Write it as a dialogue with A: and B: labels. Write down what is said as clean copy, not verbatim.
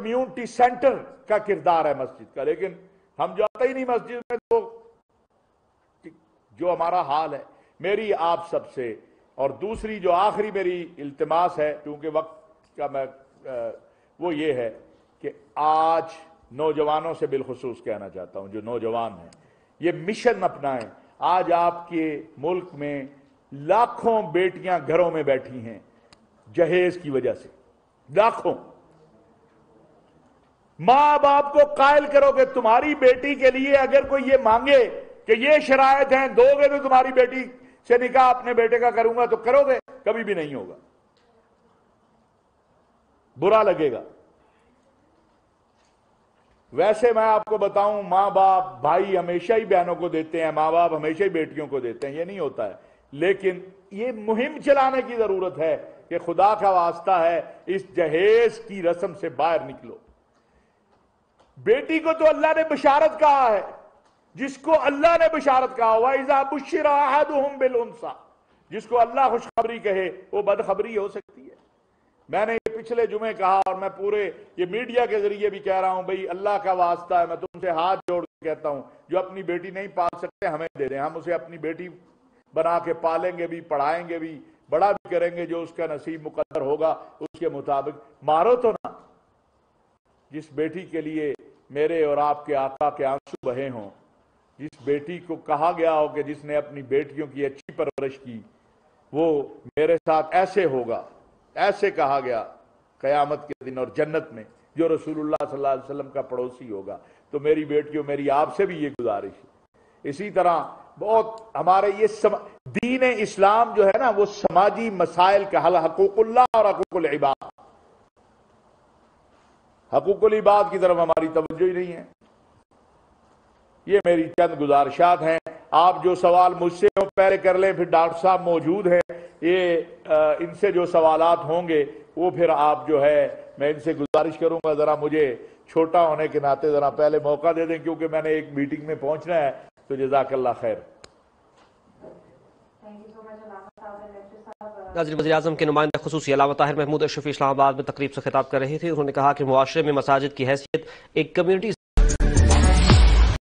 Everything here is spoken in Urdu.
A: کمیونٹی سینٹر کا کردار ہے مسجد کا، لیکن ہم جاتے ہی نہیں مسجد میں، تو جو ہمارا حال ہے۔ میری آپ سب سے، اور دوسری جو آخری میری التماس ہے، کیونکہ وقت کا وہ یہ ہے کہ آج نوجوانوں سے بالخصوص کہنا چاہتا ہوں، جو نوجوان ہیں یہ مشن اپنائیں۔ آج آپ کے ملک میں لاکھوں بیٹیاں گھروں میں بیٹھی ہیں جہیز کی وجہ سے، لاکھوں۔ ماں باپ کو قائل کرو کہ تمہاری بیٹی کے لیے اگر کوئی یہ مانگے کہ یہ شرائط ہیں، دو گے تو تمہاری بیٹی سے نکاح اپنے بیٹے کا کروں گا، تو کرو گے؟ کبھی بھی نہیں ہوگا، برا لگے گا۔ ویسے میں آپ کو بتاؤں، ماں باپ، بھائی ہمیشہ ہی بہنوں کو دیتے ہیں، ماں باپ ہمیشہ ہی بیٹیوں کو دیتے ہیں، یہ نہیں ہوتا ہے، لیکن یہ مہم چلانے کی ضرورت ہے کہ خدا کا واسطہ ہے اس جہیز کی رسم سے باہر نکلو۔ بیٹی کو تو اللہ نے بشارت کہا ہے، جس کو اللہ نے بشارت کہا ہوا، اذا بشر احدهم بالانثى، جس کو اللہ خوشخبری کہے وہ بدخبری ہو سکتی ہے۔ میں نے یہ پچھلے جمعے کہا، اور میں پورے یہ میڈیا کے ذریعے بھی کہہ رہا ہوں، بھئی اللہ کا واسطہ ہے، میں تم سے ہاتھ جوڑ کے کہتا ہوں، جو اپنی بیٹی نہیں پال سکتے ہمیں دے دیں، ہم اسے اپنی بیٹی بنا کے پالیں گے بھی، پڑھائیں گے بھی، بڑا بھی کریں گے، جو اس کا نصیب مقدر ہوگا اس کے مطابق۔ مارو تو نہ۔ جس بیٹی کے لیے میرے اور آپ کے آقا کے آنسو بہے ہوں، جس بیٹی کو کہا گیا ہو کہ جس نے اپنی بیٹیوں کی اچھی پرورش کی وہ میرے ساتھ ایسے ہوگا، ایسے کہا گیا قیامت کے دن اور جنت میں، جو رسول اللہ صلی اللہ علیہ وسلم کا پڑوسی ہوگا، تو میری بیٹیوں، میری آپ سے بھی یہ گزارش ہے۔ اسی طرح بہت ہمارے یہ دین اسلام جو ہے نا، وہ سماجی مسائل کا حل، حقوق اللہ اور حقوق العباد، حقوق العباد کی طرف ہماری توجہ ہی نہیں ہے۔ یہ میری چند گزارشات ہیں۔ آپ جو سوال مجھ سے پہلے کر لیں، پھر ڈاکٹر صاحب موجود ہیں، یہ ان سے جو سوالات ہوں گے وہ پھر آپ جو ہے، میں ان سے گزارش کروں گا ذرا مجھے چھوٹا ہونے کے ناطے ذرا پہلے موقع دے دیں، کیونکہ میں نے ایک میٹنگ میں پہنچنا ہے، تو جزاک اللہ خیر۔
B: ناظرین، وزیر اعظم کے نمائندہ خصوصی علامہ طاہر محمود اشرفی اسلام آباد میں تقریب سے خطاب کر رہے تھے۔ انہوں نے کہا کہ معاشرے میں مساجد کی حیثیت ایک کمیونٹی